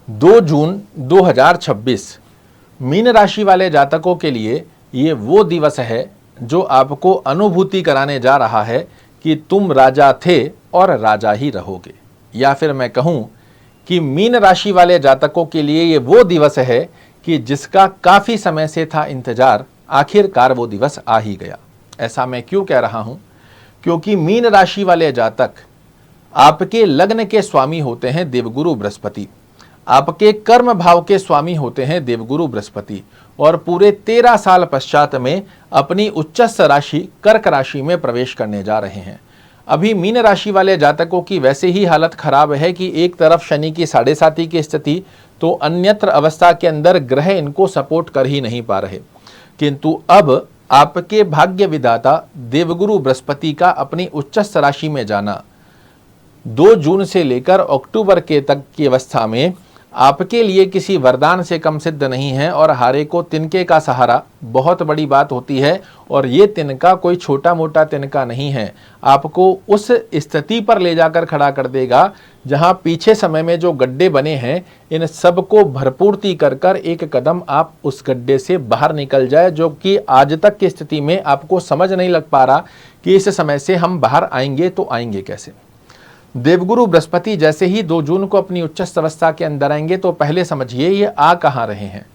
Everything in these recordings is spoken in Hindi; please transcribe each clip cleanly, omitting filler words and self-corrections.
2 जून 2026 मीन राशि वाले जातकों के लिए ये वो दिवस है जो आपको अनुभूति कराने जा रहा है कि तुम राजा थे और राजा ही रहोगे। या फिर मैं कहूं कि मीन राशि वाले जातकों के लिए ये वो दिवस है कि जिसका काफी समय से था इंतजार, आखिरकार वो दिवस आ ही गया। ऐसा मैं क्यों कह रहा हूं? क्योंकि मीन राशि वाले जातक आपके लग्न के स्वामी होते हैं देवगुरु बृहस्पति, आपके कर्म भाव के स्वामी होते हैं देवगुरु बृहस्पति, और पूरे 13 साल पश्चात में अपनी उच्चस्थ राशि कर्क राशि में प्रवेश करने जा रहे हैं। अभी मीन राशि वाले जातकों की वैसे ही हालत खराब है कि एक तरफ शनि की 7.5 की स्थिति, तो अन्यत्र अवस्था के अंदर ग्रह इनको सपोर्ट कर ही नहीं पा रहे। किंतु अब आपके भाग्य विधाता देवगुरु बृहस्पति का अपनी उच्चस्थ राशि में जाना 2 जून से लेकर अक्टूबर के तक की अवस्था में आपके लिए किसी वरदान से कम सिद्ध नहीं है। और हारे को तिनके का सहारा बहुत बड़ी बात होती है, और ये तिनका कोई छोटा मोटा तिनका नहीं है, आपको उस स्थिति पर ले जाकर खड़ा कर देगा जहां पीछे समय में जो गड्ढे बने हैं इन सबको भरपूर्ति कर कर एक कदम आप उस गड्ढे से बाहर निकल जाए, जो कि आज तक की स्थिति में आपको समझ नहीं लग पा रहा कि इस समय से हम बाहर आएंगे तो आएंगे कैसे। देवगुरु बृहस्पति जैसे ही 2 जून को अपनी उच्चस्थ अवस्था के अंदर आएंगे तो पहले समझिए ये आ कहां रहे हैं।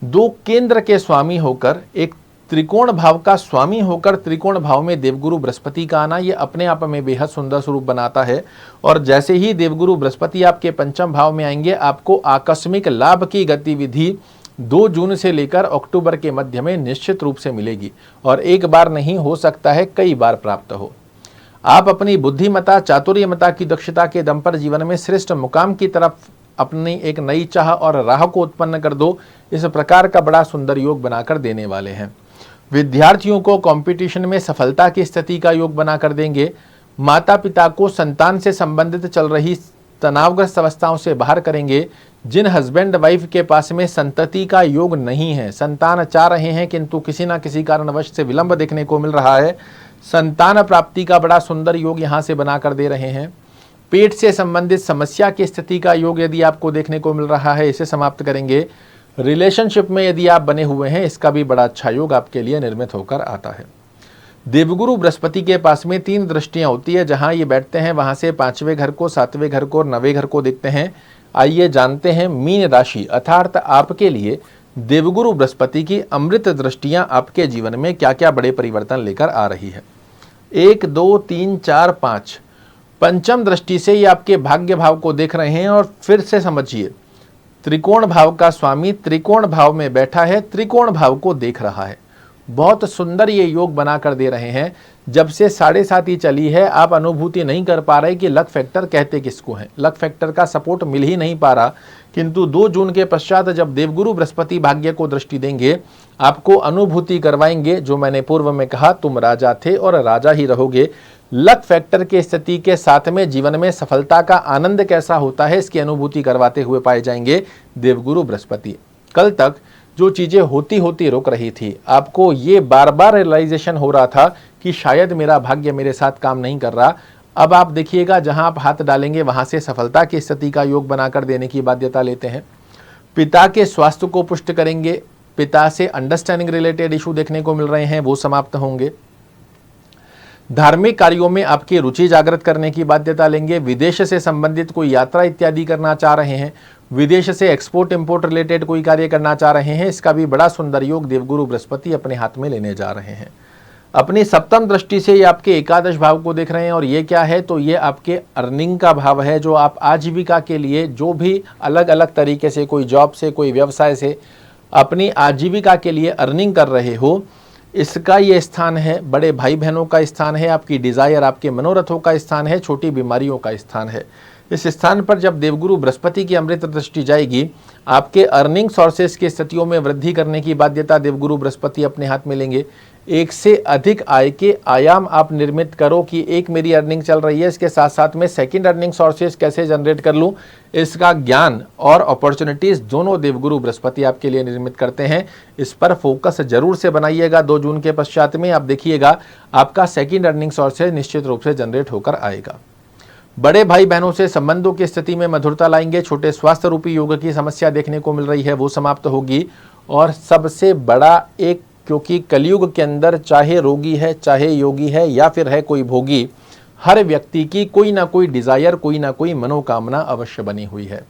2 केंद्र के स्वामी होकर, एक त्रिकोण भाव का स्वामी होकर त्रिकोण भाव में देवगुरु बृहस्पति का आना ये अपने आप में बेहद सुंदर स्वरूप बनाता है। और जैसे ही देवगुरु बृहस्पति आपके पंचम भाव में आएंगे, आपको आकस्मिक लाभ की गतिविधि 2 जून से लेकर अक्टूबर के मध्य में निश्चित रूप से मिलेगी, और एक बार नहीं, हो सकता है कई बार प्राप्त हो। आप अपनी बुद्धिमता, चातुर्यमता की दक्षता के दम पर जीवन में श्रेष्ठ मुकाम की तरफ अपनी एक नई चाह और राह को उत्पन्न कर दो, इस प्रकार का बड़ा सुंदर योग बनाकर देने वाले हैं। विद्यार्थियों को कंपटीशन में सफलता की स्थिति का योग बनाकर देंगे। माता पिता को संतान से संबंधित चल रही तनावग्रस्त अवस्थाओं से बाहर करेंगे। जिन हस्बैंड वाइफ के पास में संतति का योग नहीं है, संतान चाह रहे हैं किंतु किसी ना किसी कारणवश से विलंब देखने को मिल रहा है, संतान प्राप्ति का बड़ा सुंदर योग यहां से बनाकर दे रहे हैं। पेट से संबंधित समस्या की स्थिति का योग यदि आपको देखने को मिल रहा है, इसे समाप्त करेंगे। रिलेशनशिप में यदि आप बने हुए हैं, इसका भी बड़ा अच्छा योग आपके लिए निर्मित होकर आता है। देवगुरु बृहस्पति के पास में 3 दृष्टियां होती है, जहां ये बैठते हैं वहां से 5वें घर को, 7वें घर को और 9वें घर को देखते हैं। आइए जानते हैं मीन राशि अर्थात आपके लिए देवगुरु बृहस्पति की अमृत दृष्टियां आपके जीवन में क्या क्या बड़े परिवर्तन लेकर आ रही है। 1 2 3 4 5 पंचम दृष्टि से ये आपके भाग्य भाव को देख रहे हैं। और फिर से समझिए, त्रिकोण भाव का स्वामी त्रिकोण भाव में बैठा है, त्रिकोण भाव को देख रहा है। बहुत सुंदर ये योग बनाकर दे रहे हैं। जब से 7.5 चली है, आप अनुभूति नहीं कर पा रहे कि लक फैक्टर कहते किसको है, लक फैक्टर का सपोर्ट मिल ही नहीं पा रहा। किंतु 2 जून के पश्चात जब देवगुरु बृहस्पति भाग्य को दृष्टि देंगे, आपको अनुभूति करवाएंगे, जो मैंने पूर्व में कहा, तुम राजा थे और राजा ही रहोगे। लक फैक्टर की स्थिति के साथ में जीवन में सफलता का आनंद कैसा होता है, इसकी अनुभूति करवाते हुए पाए जाएंगे देवगुरु बृहस्पति। कल तक जो चीजें होती होती रुक रही थी, आपको ये बार बार रियलाइजेशन हो रहा था कि शायद मेरा भाग्य मेरे साथ काम नहीं कर रहा, अब आप देखिएगा जहां आप हाथ डालेंगे वहां से सफलता की स्थिति का योग बनाकर देने की बाध्यता लेते हैं। पिता के स्वास्थ्य को पुष्ट करेंगे। पिता से अंडरस्टैंडिंग रिलेटेड इशू देखने को मिल रहे हैं, वो समाप्त होंगे। धार्मिक कार्यों में आपकी रुचि जागृत करने की बाध्यता लेंगे। विदेश से संबंधित कोई यात्रा इत्यादि करना चाह रहे हैं, विदेश से एक्सपोर्ट इंपोर्ट रिलेटेड कोई कार्य करना चाह रहे हैं, इसका भी बड़ा सुंदर योग देवगुरु बृहस्पति अपने हाथ में लेने जा रहे हैं। अपनी सप्तम दृष्टि से ये आपके एकादश भाव को देख रहे हैं। और ये क्या है, तो ये आपके अर्निंग का भाव है, जो आप आजीविका के लिए जो भी अलग अलग तरीके से, कोई जॉब से, कोई व्यवसाय से अपनी आजीविका के लिए अर्निंग कर रहे हो, इसका ये स्थान है। बड़े भाई बहनों का स्थान है, आपकी डिजायर, आपके मनोरथों का स्थान है, छोटी बीमारियों का स्थान है। इस स्थान पर जब देवगुरु बृहस्पति की अमृत दृष्टि जाएगी, आपके अर्निंग सोर्सेस की स्थितियों में वृद्धि करने की बाध्यता देवगुरु बृहस्पति अपने हाथ में लेंगे। एक से अधिक आय के आयाम आप निर्मित करो कि एक मेरी अर्निंग चल रही है, इसके साथ साथ में सेकंड अर्निंग सोर्सेस कैसे जनरेट कर लूं, इसका ज्ञान और अपॉर्चुनिटीज दोनों देवगुरु बृहस्पति आपके लिए निर्मित करते हैं। इस पर फोकस जरूर से बनाइएगा। 2 जून के पश्चात में आप देखिएगा आपका सेकंड अर्निंग सोर्सेज निश्चित रूप से जनरेट होकर आएगा। बड़े भाई बहनों से संबंधों की स्थिति में मधुरता लाएंगे। छोटे स्वास्थ्य रूपी योग की समस्या देखने को मिल रही है, वो समाप्त होगी। और सबसे बड़ा एक, क्योंकि कलयुग के अंदर चाहे रोगी है, चाहे योगी है, या फिर है कोई भोगी, हर व्यक्ति की कोई ना कोई डिजायर, कोई ना कोई मनोकामना अवश्य बनी हुई है।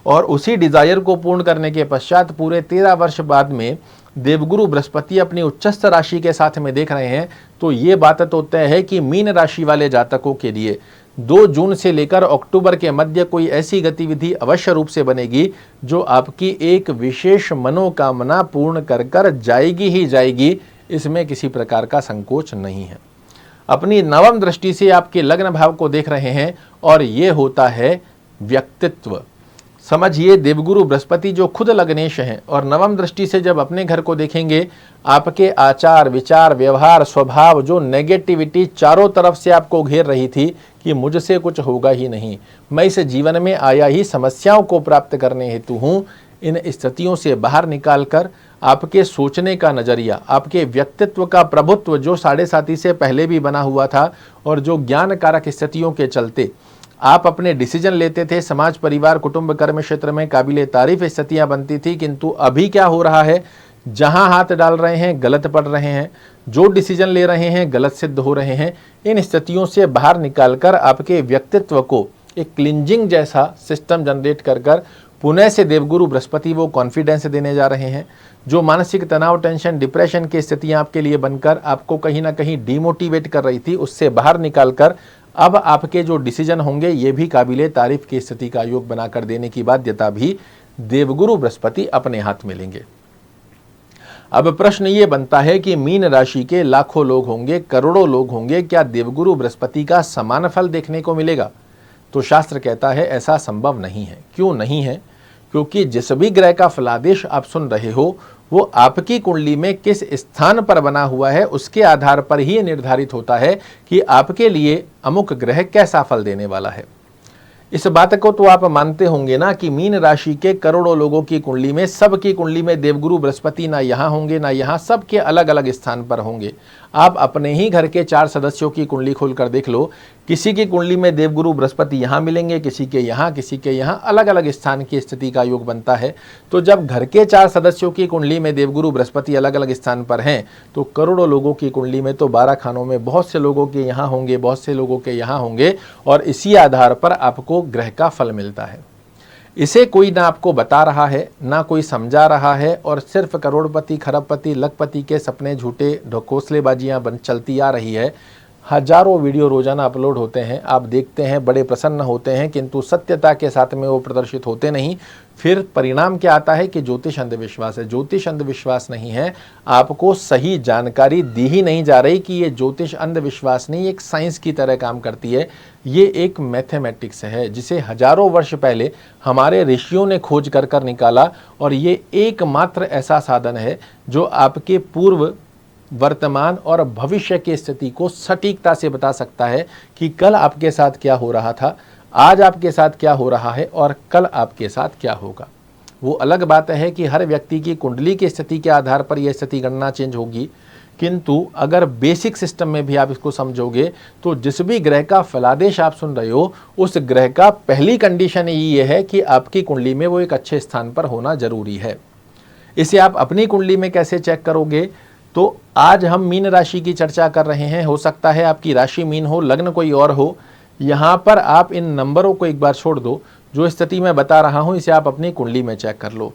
और उसी डिजायर को पूर्ण करने के पश्चात पूरे 13 वर्ष बाद में देवगुरु बृहस्पति अपनी उच्चस्थ राशि के साथ में देख रहे हैं। तो ये बात तो तय है कि मीन राशि वाले जातकों के लिए 2 जून से लेकर अक्टूबर के मध्य कोई ऐसी गतिविधि अवश्य रूप से बनेगी जो आपकी एक विशेष मनोकामना पूर्ण कर कर जाएगी ही जाएगी। इसमें किसी प्रकार का संकोच नहीं है। अपनी नवम दृष्टि से आपके लग्न भाव को देख रहे हैं और ये होता है व्यक्तित्व। समझिए, देवगुरु बृहस्पति जो खुद लग्नेश हैं और नवम दृष्टि से जब अपने घर को देखेंगे, आपके आचार विचार व्यवहार स्वभाव, जो नेगेटिविटी चारों तरफ से आपको घेर रही थी कि मुझसे कुछ होगा ही नहीं, मैं इस जीवन में आया ही समस्याओं को प्राप्त करने हेतु हूँ, इन स्थितियों से बाहर निकालकर आपके सोचने का नजरिया, आपके व्यक्तित्व का प्रभुत्व जो 7.5 से पहले भी बना हुआ था और जो ज्ञान कारक स्थितियों के चलते आप अपने डिसीजन लेते थे, समाज परिवार कुटुंब कर्म क्षेत्र में काबिले तारीफ स्थितियां बनती थी। किंतु अभी क्या हो रहा है, जहां हाथ डाल रहे हैं गलत पड़ रहे हैं, जो डिसीजन ले रहे हैं गलत सिद्ध हो रहे हैं। इन स्थितियों से बाहर निकालकर आपके व्यक्तित्व को एक क्लिंजिंग जैसा सिस्टम जनरेट कर कर पुनः से देवगुरु बृहस्पति वो कॉन्फिडेंस देने जा रहे हैं। जो मानसिक तनाव, टेंशन, डिप्रेशन की स्थितियां आपके लिए बनकर आपको कहीं ना कहीं डिमोटिवेट कर रही थी, उससे बाहर निकालकर अब आपके जो डिसीजन होंगे ये भी काबिले तारीफ की स्थिति का योग बनाकर देने की बाध्यता भी देवगुरु बृहस्पति अपने हाथ में लेंगे। अब प्रश्न ये बनता है कि मीन राशि के लाखों लोग होंगे, करोड़ों लोग होंगे, क्या देवगुरु बृहस्पति का समान फल देखने को मिलेगा? तो शास्त्र कहता है ऐसा संभव नहीं है। क्यों नहीं है? क्योंकि जिस भी ग्रह का फलादेश आप सुन रहे हो वो आपकी कुंडली में किस स्थान पर बना हुआ है, उसके आधार पर ही निर्धारित होता है कि आपके लिए अमुक ग्रह कैसा फल देने वाला है। इस बात को तो आप मानते होंगे ना कि मीन राशि के करोड़ों लोगों की कुंडली में, सबकी कुंडली में देवगुरु बृहस्पति ना यहाँ होंगे ना यहाँ, सबके अलग अलग स्थान पर होंगे। आप अपने ही घर के 4 सदस्यों की कुंडली खोलकर देख लो, किसी की कुंडली में देवगुरु बृहस्पति यहाँ मिलेंगे, किसी के यहाँ, किसी के यहाँ, अलग अलग स्थान की स्थिति का योग बनता है। तो जब घर के 4 सदस्यों की कुंडली में देवगुरु बृहस्पति अलग अलग स्थान पर हैं, तो करोड़ों लोगों की कुंडली में तो 12 खानों में बहुत से लोगों के यहाँ होंगे, बहुत से लोगों के यहाँ होंगे, और इसी आधार पर आपको ग्रह का फल मिलता है। इसे कोई ना आपको बता रहा है, ना कोई समझा रहा है, और सिर्फ करोड़पति, खरबपति, लखपति के सपने झूठे ढकोसलेबाजियां बन चलती आ रही है। हजारों वीडियो रोजाना अपलोड होते हैं, आप देखते हैं, बड़े प्रसन्न होते हैं, किंतु सत्यता के साथ में वो प्रदर्शित होते नहीं। फिर परिणाम क्या आता है कि ज्योतिष अंधविश्वास है। ज्योतिष अंधविश्वास नहीं है, आपको सही जानकारी दी ही नहीं जा रही कि ये ज्योतिष अंधविश्वास नहीं, एक साइंस की तरह काम करती है। ये एक मैथमेटिक्स है जिसे हजारों वर्ष पहले हमारे ऋषियों ने खोज कर कर निकाला, और ये एकमात्र ऐसा साधन है जो आपके पूर्व, वर्तमान और भविष्य की स्थिति को सटीकता से बता सकता है कि कल आपके साथ क्या हो रहा था, आज आपके साथ क्या हो रहा है और कल आपके साथ क्या होगा। वो अलग बात है कि हर व्यक्ति की कुंडली की स्थिति के आधार पर यह स्थिति गणना चेंज होगी, किंतु अगर बेसिक सिस्टम में भी आप इसको समझोगे तो जिस भी ग्रह का फलादेश आप सुन रहे हो, उस ग्रह का पहली कंडीशन ये है कि आपकी कुंडली में वो एक अच्छे स्थान पर होना जरूरी है। इसे आप अपनी कुंडली में कैसे चेक करोगे? तो आज हम मीन राशि की चर्चा कर रहे हैं। हो सकता है आपकी राशि मीन हो, लग्न कोई और हो। यहाँ पर आप इन नंबरों को एक बार छोड़ दो, जो स्थिति मैं बता रहा हूं इसे आप अपनी कुंडली में चेक कर लो।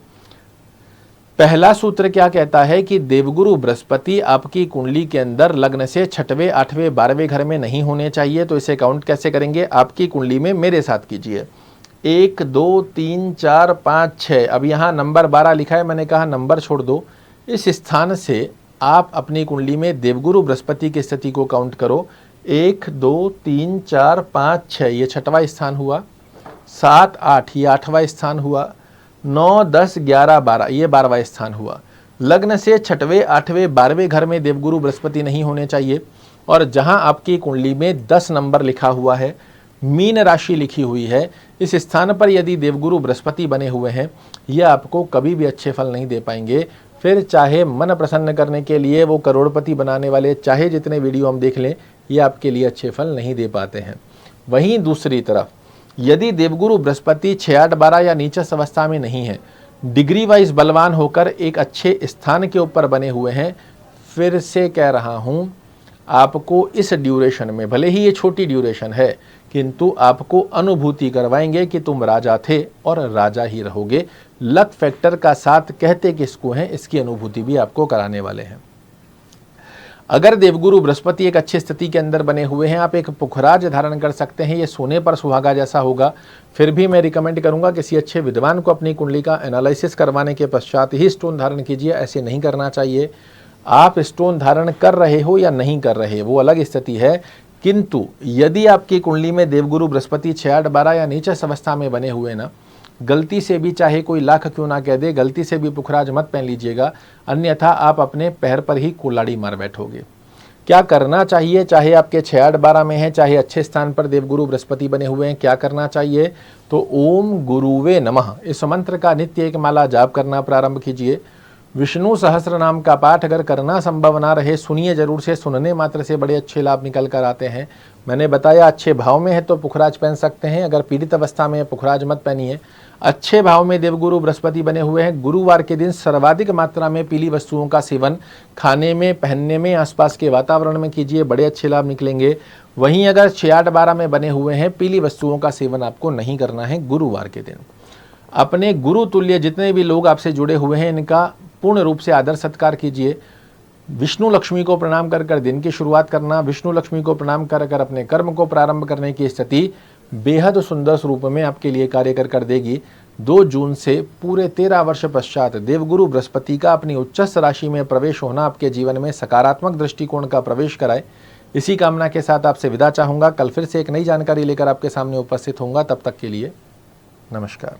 पहला सूत्र क्या कहता है कि देवगुरु बृहस्पति आपकी कुंडली के अंदर लग्न से 6वें, 8वें, 12वें घर में नहीं होने चाहिए। तो इसे काउंट कैसे करेंगे? आपकी कुंडली में मेरे साथ कीजिए। 1 2 3 4 5 6। अब यहाँ नंबर 12 लिखा है, मैंने कहा नंबर छोड़ दो। इस स्थान से आप अपनी कुंडली में देवगुरु बृहस्पति की स्थिति को काउंट करो। 1 2 3 4 5 6, ये 6वां स्थान हुआ। 7 8, ये 8वां स्थान हुआ। 9 10 11 12, ये 12वां स्थान हुआ। लग्न से 6वें, 8वें, 12वें घर में देवगुरु बृहस्पति नहीं होने चाहिए। और जहां आपकी कुंडली में 10 नंबर लिखा हुआ है, मीन राशि लिखी हुई है, इस स्थान पर यदि देवगुरु बृहस्पति बने हुए हैं, ये आपको कभी भी अच्छे फल नहीं दे पाएंगे। फिर चाहे मन प्रसन्न करने के लिए वो करोड़पति बनाने वाले चाहे जितने वीडियो हम देख लें, ये आपके लिए अच्छे फल नहीं दे पाते हैं। वहीं दूसरी तरफ यदि देवगुरु बृहस्पति 6-8-12 या नीचस्थ अवस्था में नहीं है, डिग्री वाइज बलवान होकर एक अच्छे स्थान के ऊपर बने हुए हैं, फिर से कह रहा हूं, आपको इस ड्यूरेशन में, भले ही ये छोटी ड्यूरेशन है, किंतु आपको अनुभूति करवाएंगे कि तुम राजा थे और राजा ही रहोगे। लक फैक्टर का साथ कहते किसको हैं, इसकी अनुभूति भी आपको कराने वाले हैं। अगर देवगुरु बृहस्पति एक अच्छी स्थिति के अंदर बने हुए हैं, आप एक पुखराज धारण कर सकते हैं। ये सोने पर सुहागा जैसा होगा। फिर भी मैं रिकमेंड करूंगा किसी अच्छे विद्वान को अपनी कुंडली का एनालिसिस करवाने के पश्चात ही स्टोन धारण कीजिए। ऐसे नहीं करना चाहिए। आप स्टोन धारण कर रहे हो या नहीं कर रहे, वो अलग स्थिति है, किंतु यदि आपकी कुंडली में देवगुरु बृहस्पति 6-8-12 या नीचस्थ अवस्था में बने हुए ना, गलती से भी चाहे कोई लाख क्यों ना कह दे, गलती से भी पुखराज मत पहन लीजिएगा, अन्यथा आप अपने पैर पर ही कुल्हाड़ी मार बैठोगे। क्या करना चाहिए, चाहे आपके 6-8-12 में है, चाहे अच्छे स्थान पर देवगुरु बृहस्पति बने हुए हैं, क्या करना चाहिए? तो ओम गुरुवे नमः इस मंत्र का नित्य एक माला जाप करना प्रारंभ कीजिए। विष्णु सहस्त्र नाम का पाठ अगर करना संभव ना रहे, सुनिए जरूर से, सुनने मात्र से बड़े अच्छे लाभ निकल कर आते हैं। मैंने बताया अच्छे भाव में है तो पुखराज पहन सकते हैं, अगर पीड़ित अवस्था में पुखराज मत पहनिए। अच्छे भाव में देवगुरु बृहस्पति बने हुए हैं, गुरुवार के दिन सर्वाधिक मात्रा में पीली वस्तुओं का सेवन खाने में, पहनने में, आसपास के वातावरण में कीजिए, बड़े अच्छे लाभ निकलेंगे। वहीं अगर 6-8-12 में बने हुए हैं, पीली वस्तुओं का सेवन आपको नहीं करना है गुरुवार के दिन। अपने गुरु तुल्य जितने भी लोग आपसे जुड़े हुए हैं, इनका पूर्ण रूप से आदर सत्कार कीजिए। विष्णु लक्ष्मी को प्रणाम कर कर दिन की शुरुआत करना, विष्णु लक्ष्मी को प्रणाम कर कर अपने कर्म को प्रारंभ करने की स्थिति बेहद सुंदर स्वरूप में आपके लिए कार्य कर देगी। 2 जून से पूरे 13 वर्ष पश्चात देवगुरु बृहस्पति का अपनी उच्चस्थ राशि में प्रवेश होना आपके जीवन में सकारात्मक दृष्टिकोण का प्रवेश कराए। इसी कामना के साथ आपसे विदा चाहूँगा। कल फिर से एक नई जानकारी लेकर आपके सामने उपस्थित होऊंगा। तब तक के लिए नमस्कार।